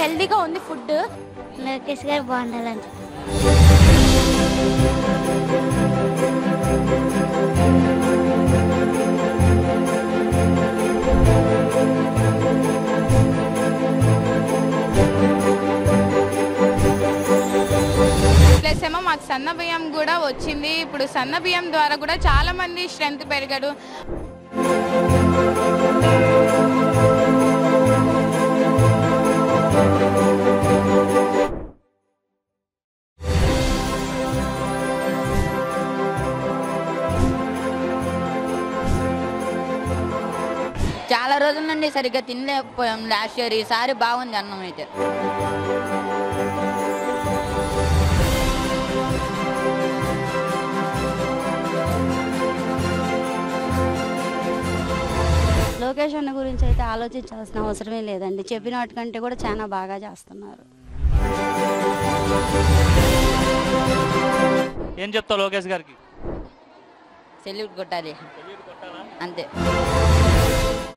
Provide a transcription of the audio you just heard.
హెల్దీగా ఉంది ఫుడ్. లోకేష్ గారు బాగుండాలంట. ప్లస్ ఏమో మాకు సన్న బియ్యం కూడా వచ్చింది. ఇప్పుడు సన్న బియ్యం ద్వారా కూడా చాలా మంది స్ట్రెంత్ పెరిగాడు. చాలా రోజుల నుండి సరిగ్గా తినలేకపోయాం లాస్ట్ ఇయర్. ఈసారి బాగుంది అన్నం అయితే. లోకేష్ అన్న గురించి అయితే ఆలోచించాల్సిన అవసరమే లేదండి. చెప్పిన వాటికంటే కూడా చాలా బాగా చేస్తున్నారు. ఏం చెప్తావు లోకేష్ గారికి? సెల్యూట్ కొట్టాలి అంతే.